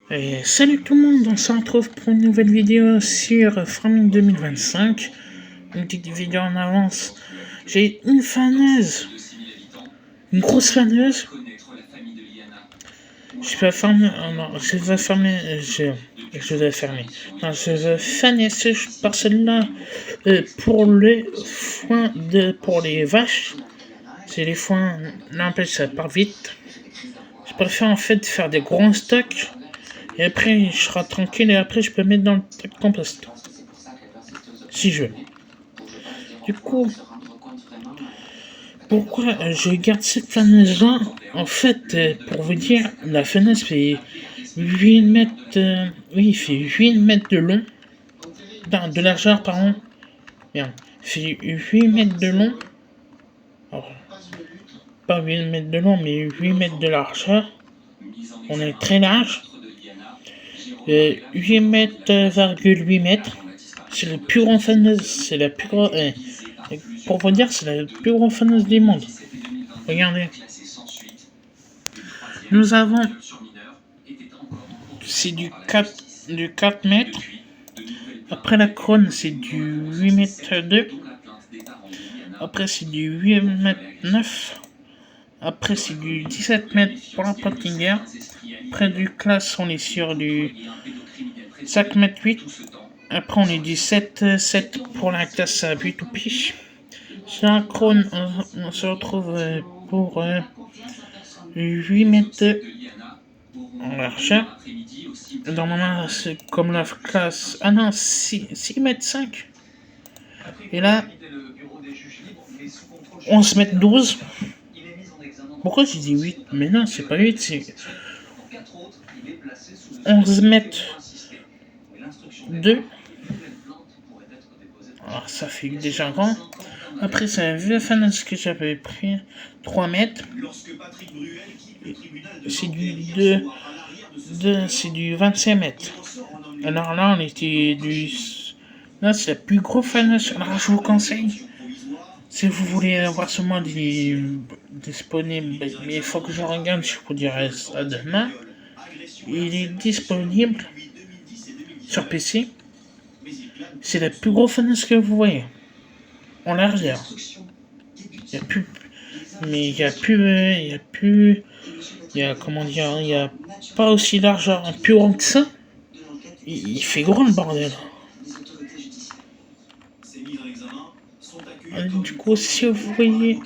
Et salut tout le monde, on se retrouve pour une nouvelle vidéo sur Farming 2025. Une petite vidéo en avance. J'ai une faneuse, une grosse faneuse. Je vais fermer, non, je vais fermer, je vais fermer. Non, je vais faner ce parcelle-là pour les foins pour les vaches. C'est les foins, n'empêche ça part vite. Je préfère en fait faire des gros stocks. Et après, je serai tranquille et après, je peux mettre dans le truc compost. Si je veux. Du coup, pourquoi je garde cette faneuse-là? En fait, pour vous dire, la faneuse fait 8 mètres... oui, il fait 8 mètres de long. Non, de largeur, pardon. Bien. Il fait 8 mètres de long. Alors, pas 8 mètres de long, mais 8 mètres de largeur. On est très large. 8 mètres,8 mètres. C'est la plus grande faneuse. C'est la plus grande... pour vous dire, c'est la plus grande faneuse du monde. Regardez. Nous avons... c'est du 4 mètres. Après la couronne, c'est du 8 mètres 2. Après, c'est du 8 mètres 9. Après, c'est du 17 mètres pour la pottinger. Après du classe, on est sur du 5 mètres 8. Après, on est du 7 pour la classe à 8 ou piche. Sur la couronne, on se retrouve pour 8 mètres 2 en largeur. Normalement, c'est comme la classe... ah non, 6 mètres 5. Et là, 11 mètres 12. Pourquoi j'ai dit 8? Mais non, c'est pas 8, c'est 11 mètres 2. Alors, ça fait déjà grand. Après, c'est un vieux faneuse que j'avais pris, 3 mètres. C'est du 2, c'est du 25 mètres. Alors là, on était du... là, c'est la plus grosse faneuse. Alors, je vous conseille, si vous voulez avoir seulement des disponibles, mais il faut que je regarde, je vous dirai ça demain. Il est disponible sur PC. C'est la plus grosse faneuse que vous voyez. En largeur. Il y a plus... mais il y a plus... il y a, comment dire, il y a pas aussi largeur, plus grand que ça. Il fait grand le bordel. Du coup, si vous voyez...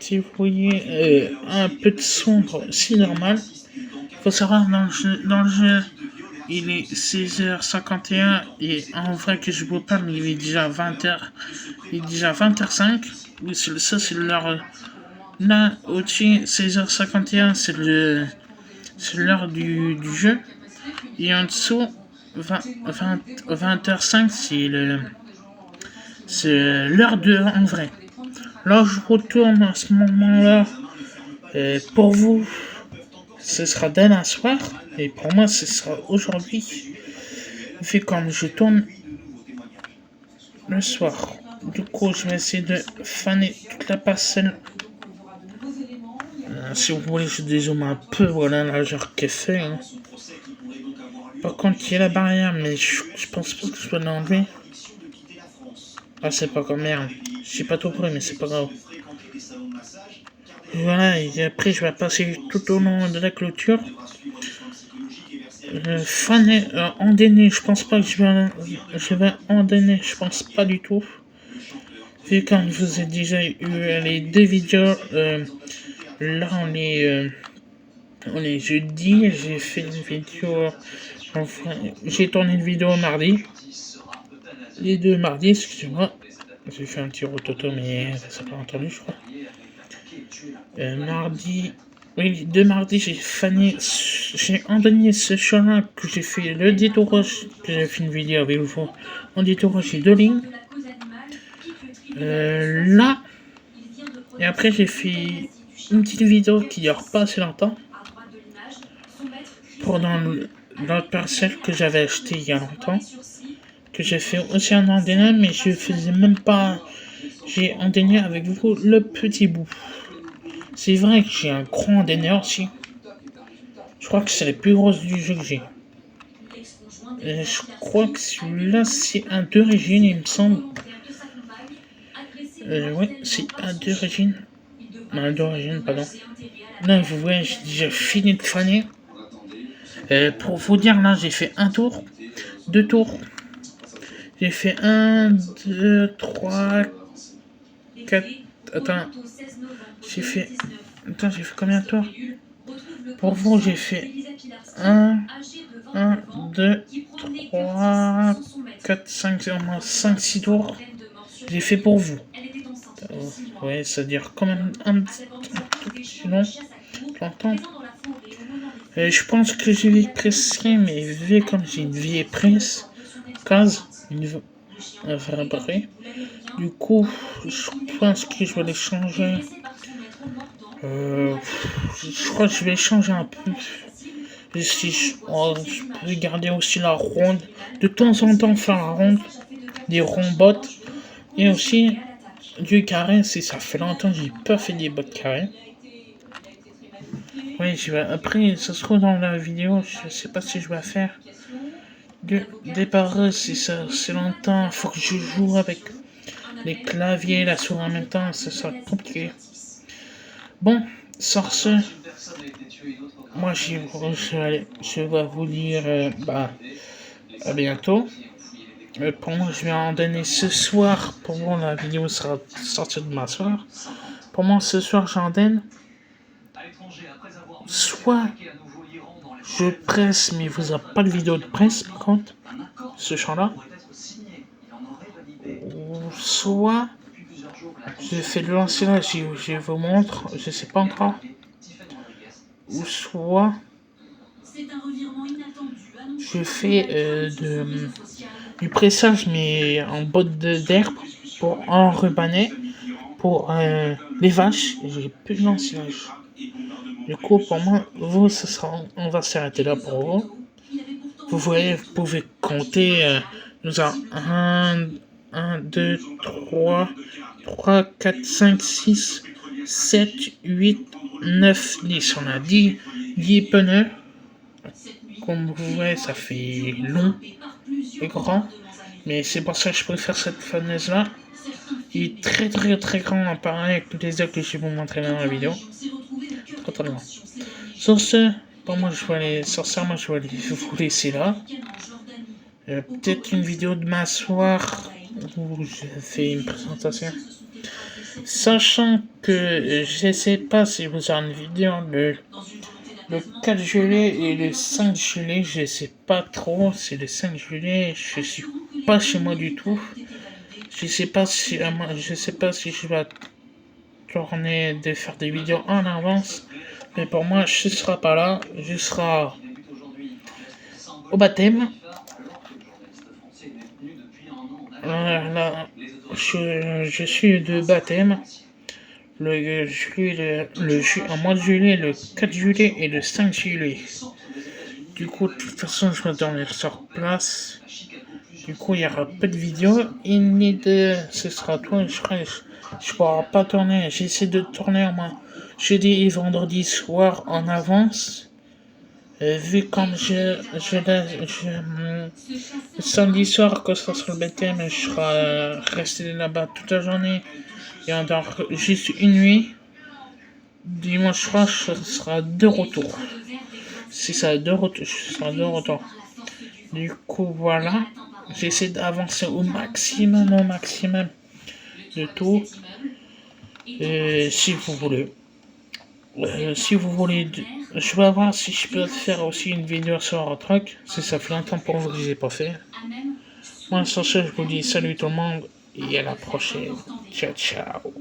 si vous voyez un peu de sombre, c'est normal. Faut savoir, dans le jeu, il est 16h51 et en vrai que je vois pas, mais il est déjà 20h. Il est déjà 20h05. Oui, ça c'est l'heure. Là, au-dessus, 16h51, c'est l'heure du jeu. Et en dessous, 20h05, c'est l'heure de en vrai. Là, je retourne à ce moment-là. Pour vous, ce sera demain soir. Et pour moi, ce sera aujourd'hui. Vu comme je tourne le soir. Du coup, je vais essayer de faner toute la parcelle. Si vous voulez, je dézoome un peu. Voilà la largeur qu'elle fait. Hein. Par contre, il y a la barrière, mais je pense pas que je peux l'enlever. Ah, c'est pas comme merde. J'ai pas tout pris, mais c'est pas grave. Voilà, et après, je vais passer tout au long de la clôture. Faner, endainer, je pense pas que je vais endainer, je pense pas du tout. Vu comme je vous ai déjà eu les deux vidéos, là on est jeudi, j'ai fait une vidéo, enfin, j'ai tourné une vidéo mardi. Les deux mardis, excusez-moi. J'ai fait un petit rototo, mais ça n'a pas entendu, je crois. Mardi, oui, deux mardis, j'ai endonné ce chemin que j'ai fait le détourage, que j'ai fait une vidéo avec vous, en détourage de lignes. Là, et après j'ai fait une petite vidéo qui dure pas assez longtemps, pour dans l'autre parcelle que j'avais acheté il y a longtemps, que j'ai fait aussi un endonné, mais je faisais même pas, j'ai endonné avec vous le petit bout. C'est vrai que j'ai un grand délai aussi. Je crois que c'est les plus grosses du jeu que j'ai. Je crois que celui-là, c'est un d'origine, il me semble. Ouais, c'est un d'origine. Non, d'origine, pardon. Là, vous voyez, j'ai déjà fini de faner. Pour vous dire, là, j'ai fait un tour, 2 tours. J'ai fait 1, 2, 3, 4. Attends. J'ai fait. Attends, j'ai fait combien de tours? Pour vous, j'ai fait 1, 2, 3, 4, 5, au moins 5, 6 tours. J'ai fait pour vous. Ouais, ça dure quand même un tout petit long. Longtemps. Je pense que je vais presser, mais vu comme j'ai une vieille presse, 15, vrai. Du coup, je pense que je vais les changer. Je crois que je vais changer un peu. Si je peux garder aussi la ronde. De temps en temps, faire la ronde. Des ronds bottes. Et aussi du carré, si ça fait longtemps que j'ai pas fait des bottes carrées. Oui, après, ça se trouve dans la vidéo, je sais pas si je vais faire. De départ, si ça c'est longtemps, faut que je joue avec les claviers et la souris en même temps, ça sera compliqué. Bon, sur ce, moi je vais vous dire à bientôt. Pour moi, je vais en donner ce soir. Pour moi, la vidéo sera sortie demain soir. Pour moi, ce soir, j'en donne. Soit je presse, mais vous n'avez pas de vidéo de presse, par contre, ce champ-là. Ou soit je fais le lancer là, je vous montre, je sais pas encore. Ou soit je fais du pressage, mais en botte d'herbe pour enrubanner pour les vaches. J'ai plus de l'ensilage. Du coup, pour moi, vous, on va s'arrêter là pour vous. Vous voyez, vous pouvez compter. Nous avons 1, 2, 3, 4, 5, 6, 7, 8, 9, 10. On a 10 pneus. Comme vous voyez, ça fait long et grand. Mais c'est pour ça que je préfère cette falaise là. Il est très grand pareil avec les autres que je vais vous montrer dans la vidéo. Très grand. Sur ce, pour moi je vais aller sur ça, moi je vais vous laisser là. Peut-être une vidéo demain soir où je fais une présentation. Sachant que je sais pas si vous avez une vidéo le 4 juillet et le 5 juillet, je sais pas trop. C'est le 5 juillet, je suis pas chez moi du tout. Je sais pas si je vais tourner de faire des vidéos en avance. Mais pour moi, je ne serai pas là. Je serai au baptême. Là, je suis de baptême. En mois de juillet, le 4 juillet et le 5 juillet. Du coup, de toute façon, je vais dormir sur place. Du coup, il y aura peu de vidéos. Ce sera toi, je pourrai pas tourner. J'essaie de tourner au moins jeudi et vendredi soir en avance. Vu comme le samedi soir, quand ça sera le baptême, je serai resté là-bas toute la journée. Et on dort juste une nuit. Dimanche soir, ce sera de retour. Si ça de retour, ce sera de retour. Du coup, voilà. J'essaie d'avancer au maximum de tout. Si vous voulez. Je vais voir si je peux faire aussi une vidéo sur un truc. Si ça fait longtemps pour vous que je n'ai pas fait. Moi, sur ce, je vous dis salut tout le monde et à la prochaine. Ciao, ciao.